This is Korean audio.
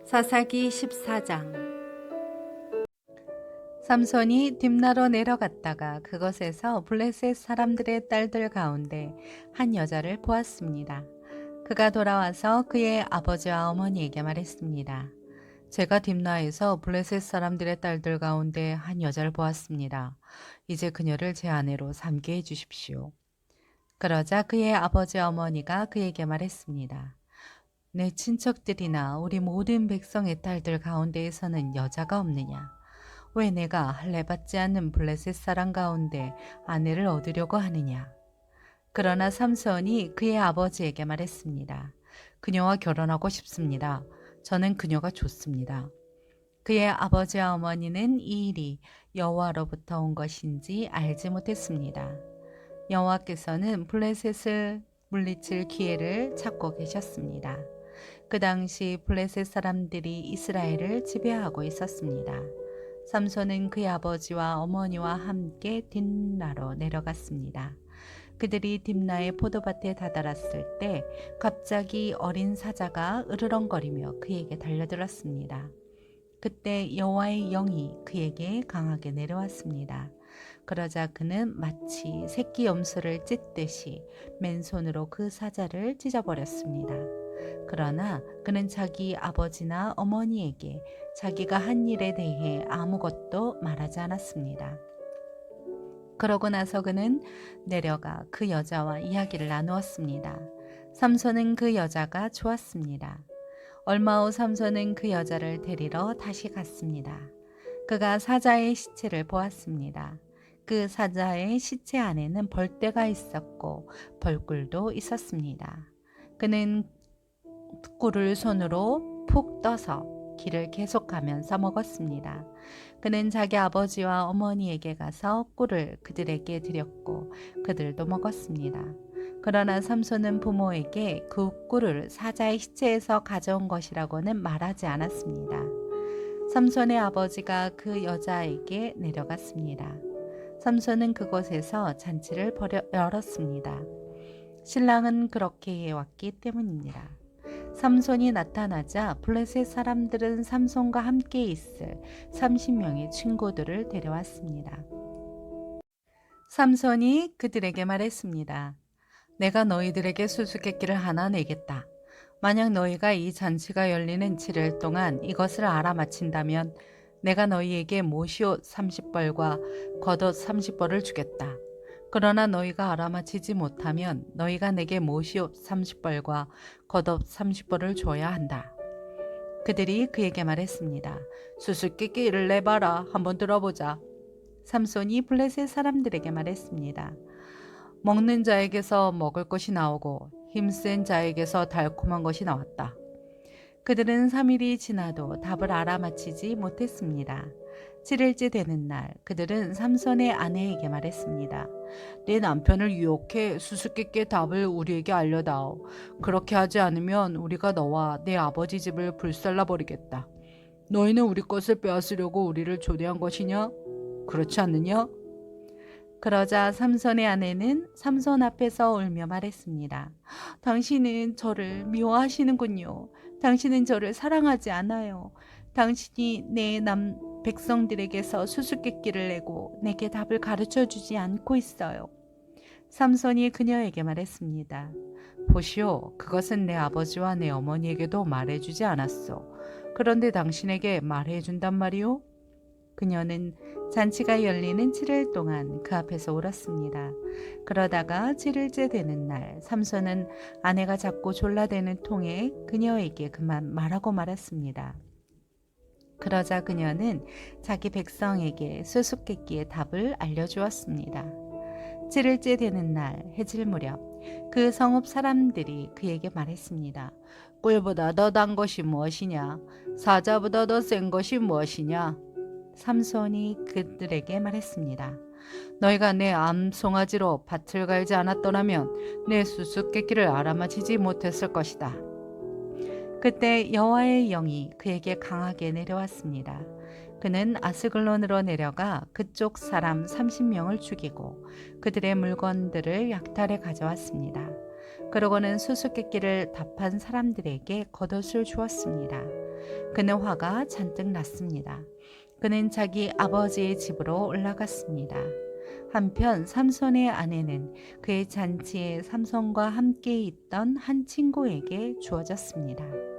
사사기 14장. 삼손이 딥나로 내려갔다가 그곳에서 블레셋 사람들의 딸들 가운데 한 여자를 보았습니다. 그가 돌아와서 그의 아버지와 어머니에게 말했습니다. 제가 딥나에서 블레셋 사람들의 딸들 가운데 한 여자를 보았습니다. 이제 그녀를 제 아내로 삼게 해주십시오. 그러자 그의 아버지 어머니가 그에게 말했습니다. 내 친척들이나 우리 모든 백성의 딸들 가운데에서는 여자가 없느냐? 왜 내가 할례받지 않는 블레셋 사람 가운데 아내를 얻으려고 하느냐? 그러나 삼손이 그의 아버지에게 말했습니다. 그녀와 결혼하고 싶습니다. 저는 그녀가 좋습니다. 그의 아버지와 어머니는 이 일이 여호와로부터 온 것인지 알지 못했습니다. 여호와께서는 블레셋을 물리칠 기회를 찾고 계셨습니다. 그 당시 블레셋 사람들이 이스라엘을 지배하고 있었습니다. 삼손은 그의 아버지와 어머니와 함께 딥나로 내려갔습니다. 그들이 딥나의 포도밭에 다다랐을 때 갑자기 어린 사자가 으르렁거리며 그에게 달려들었습니다. 그때 여호와의 영이 그에게 강하게 내려왔습니다. 그러자 그는 마치 새끼 염소를 찢듯이 맨손으로 그 사자를 찢어버렸습니다. 그러나 그는 자기 아버지나 어머니에게 자기가 한 일에 대해 아무것도 말하지 않았습니다. 그러고 나서 그는 내려가 그 여자와 이야기를 나누었습니다. 삼손은 그 여자가 좋았습니다. 얼마 후 삼손은 그 여자를 데리러 다시 갔습니다. 그가 사자의 시체를 보았습니다. 그 사자의 시체 안에는 벌떼가 있었고 벌꿀도 있었습니다. 그는 꿀을 손으로 푹 떠서 기를 계속하면서 먹었습니다. 그는 자기 아버지와 어머니에게 가서 꿀을 그들에게 드렸고 그들도 먹었습니다. 그러나 삼손은 부모에게 그 꿀을 사자의 시체에서 가져온 것이라고는 말하지 않았습니다. 삼손의 아버지가 그 여자에게 내려갔습니다. 삼손은 그곳에서 잔치를 열었습니다. 신랑은 그렇게 해왔기 때문입니다. 삼손이 나타나자 블레셋 사람들은 삼손과 함께 있을 30명의 친구들을 데려왔습니다. 삼손이 그들에게 말했습니다. 내가 너희들에게 수수께끼를 하나 내겠다. 만약 너희가 이 잔치가 열리는 7일 동안 이것을 알아맞힌다면 내가 너희에게 모시옷 30벌과 겉옷 30벌을 주겠다. 그러나 너희가 알아맞히지 못하면 너희가 내게 모시옷 30벌과 겉옷 30벌을 줘야 한다. 그들이 그에게 말했습니다. 수수께끼를 내봐라. 한번 들어보자. 삼손이 블레셋 사람들에게 말했습니다. 먹는 자에게서 먹을 것이 나오고 힘센 자에게서 달콤한 것이 나왔다. 그들은 3일이 지나도 답을 알아맞히지 못했습니다. 7일째 되는 날 그들은 삼손의 아내에게 말했습니다. 내 남편을 유혹해 수수께끼의 답을 우리에게 알려다오. 그렇게 하지 않으면 우리가 너와 내 아버지 집을 불살라버리겠다. 너희는 우리 것을 빼앗으려고 우리를 초대한 것이냐? 그렇지 않느냐? 그러자 삼손의 아내는 삼손 앞에서 울며 말했습니다. 당신은 저를 미워하시는군요. 당신은 저를 사랑하지 않아요. 당신이 내 백성들에게서 수수께끼를 내고 내게 답을 가르쳐 주지 않고 있어요. 삼손이 그녀에게 말했습니다. 보시오, 그것은 내 아버지와 내 어머니에게도 말해주지 않았소. 그런데 당신에게 말해준단 말이오? 그녀는 잔치가 열리는 7일 동안 그 앞에서 울었습니다. 그러다가 7일째 되는 날 삼손은 아내가 자꾸 졸라대는 통에 그녀에게 그만 말하고 말았습니다. 그러자 그녀는 자기 백성에게 수수께끼의 답을 알려주었습니다. 7일째 되는 날 해질 무렵 그 성읍 사람들이 그에게 말했습니다. 꿀보다 더 단 것이 무엇이냐? 사자보다 더 센 것이 무엇이냐? 삼손이 그들에게 말했습니다. 너희가 내 암송아지로 밭을 갈지 않았더라면 내 수수께끼를 알아맞히지 못했을 것이다. 그때 여호와의 영이 그에게 강하게 내려왔습니다. 그는 아스글론으로 내려가 그쪽 사람 30명을 죽이고 그들의 물건들을 약탈해 가져왔습니다. 그러고는 수수께끼를 답한 사람들에게 겉옷을 주었습니다. 그는 화가 잔뜩 났습니다. 그는 자기 아버지의 집으로 올라갔습니다. 한편 삼손의 아내는 그의 잔치에 삼손과 함께 있던 한 친구에게 주어졌습니다.